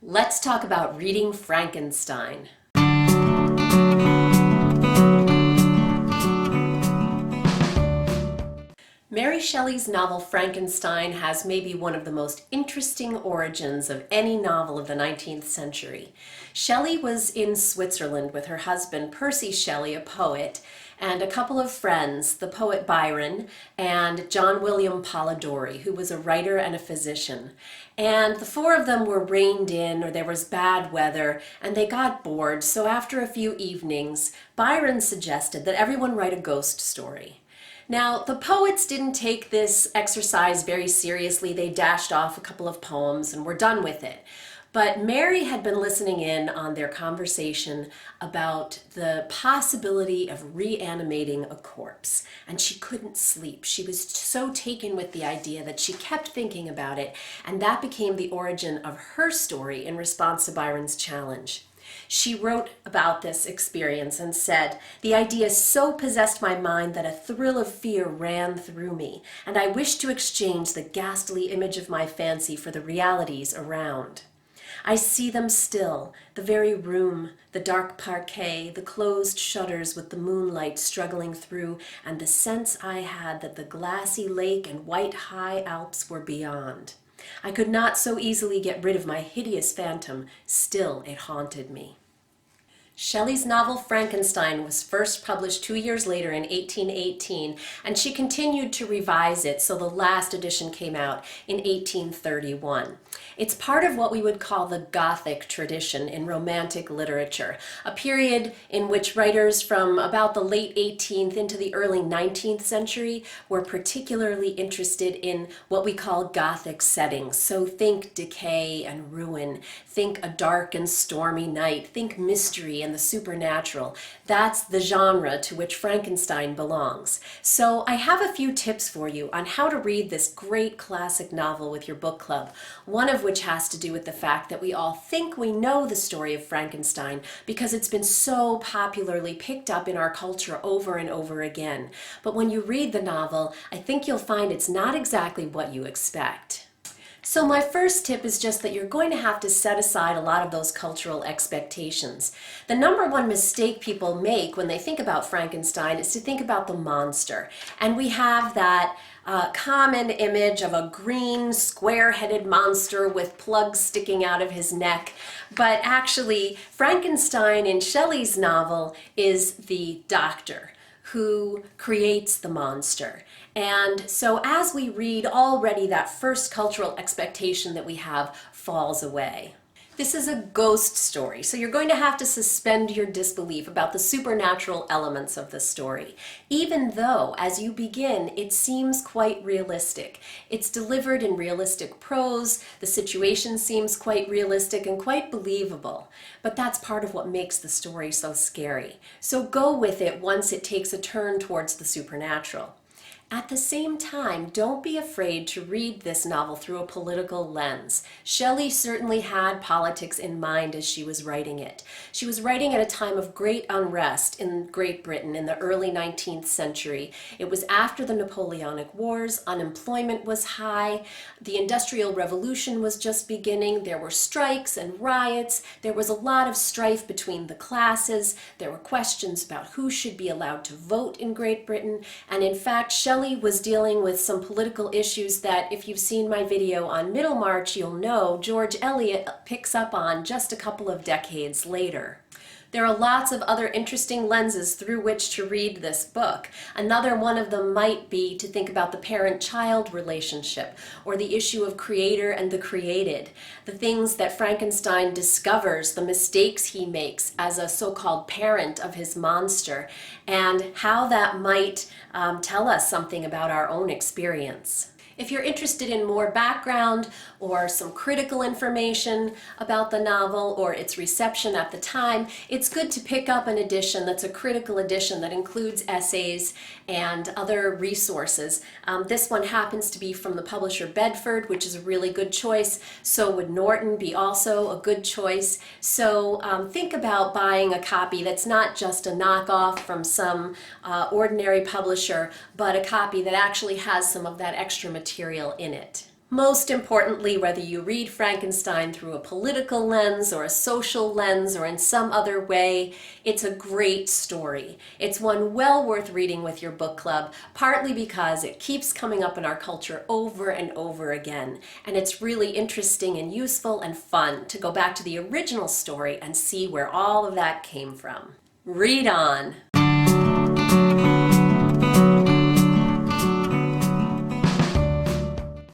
Let's talk about reading Frankenstein. Mary Shelley's novel Frankenstein has maybe one of the most interesting origins of any novel of the 19th century. Shelley was in Switzerland with her husband, Percy Shelley, a poet, and a couple of friends, the poet Byron and John William Polidori, who was a writer and a physician. And the four of them were reined in, or there was bad weather, and they got bored, so after a few evenings, Byron suggested that everyone write a ghost story. Now, the poets didn't take this exercise very seriously. They dashed off a couple of poems and were done with it. But Mary had been listening in on their conversation about the possibility of reanimating a corpse, and she couldn't sleep. She was so taken with the idea that she kept thinking about it, and that became the origin of her story in response to Byron's challenge. She wrote about this experience and said, "The idea so possessed my mind that a thrill of fear ran through me, and I wished to exchange the ghastly image of my fancy for the realities around. I see them still, the very room, the dark parquet, the closed shutters with the moonlight struggling through, and the sense I had that the glassy lake and white high Alps were beyond. I could not so easily get rid of my hideous phantom, still it haunted me." Shelley's novel Frankenstein was first published 2 years later in 1818, and she continued to revise it, so the last edition came out in 1831. It's part of what we would call the Gothic tradition in Romantic literature, a period in which writers from about the late 18th into the early 19th century were particularly interested in what we call Gothic settings. So think decay and ruin, think a dark and stormy night, think mystery and the supernatural. That's the genre to which Frankenstein belongs. So I have a few tips for you on how to read this great classic novel with your book club, one of which has to do with the fact that we all think we know the story of Frankenstein because it's been so popularly picked up in our culture over and over again. But when you read the novel, I think you'll find it's not exactly what you expect. So my first tip is just that you're going to have to set aside a lot of those cultural expectations. The number one mistake people make when they think about Frankenstein is to think about the monster. And we have that common image of a green, square-headed monster with plugs sticking out of his neck. But actually, Frankenstein in Shelley's novel is the doctor who creates the monster. And so as we read, already that first cultural expectation that we have falls away. This is a ghost story, so you're going to have to suspend your disbelief about the supernatural elements of the story, even though, as you begin, it seems quite realistic. It's delivered in realistic prose, the situation seems quite realistic and quite believable, but that's part of what makes the story so scary. So go with it once it takes a turn towards the supernatural. At the same time, don't be afraid to read this novel through a political lens. Shelley certainly had politics in mind as she was writing it. She was writing at a time of great unrest in Great Britain in the early 19th century. It was after the Napoleonic Wars, unemployment was high, the Industrial Revolution was just beginning, there were strikes and riots, there was a lot of strife between the classes, there were questions about who should be allowed to vote in Great Britain, and in fact, Shelley was dealing with some political issues that, if you've seen my video on Middlemarch, you'll know George Eliot picks up on just a couple of decades later. There are lots of other interesting lenses through which to read this book. Another one of them might be to think about the parent-child relationship, or the issue of creator and the created, the things that Frankenstein discovers, the mistakes he makes as a so-called parent of his monster, and how that might tell us something about our own experience. If you're interested in more background or some critical information about the novel or its reception at the time, it's good to pick up an edition that's a critical edition that includes essays and other resources. This one happens to be from the publisher Bedford, which is a really good choice. So would Norton be also a good choice. So think about buying a copy that's not just a knockoff from some ordinary publisher, but a copy that actually has some of that extra material in it. Most importantly, whether you read Frankenstein through a political lens or a social lens or in some other way, it's a great story. It's one well worth reading with your book club, partly because it keeps coming up in our culture over and over again, and it's really interesting and useful and fun to go back to the original story and see where all of that came from. Read on!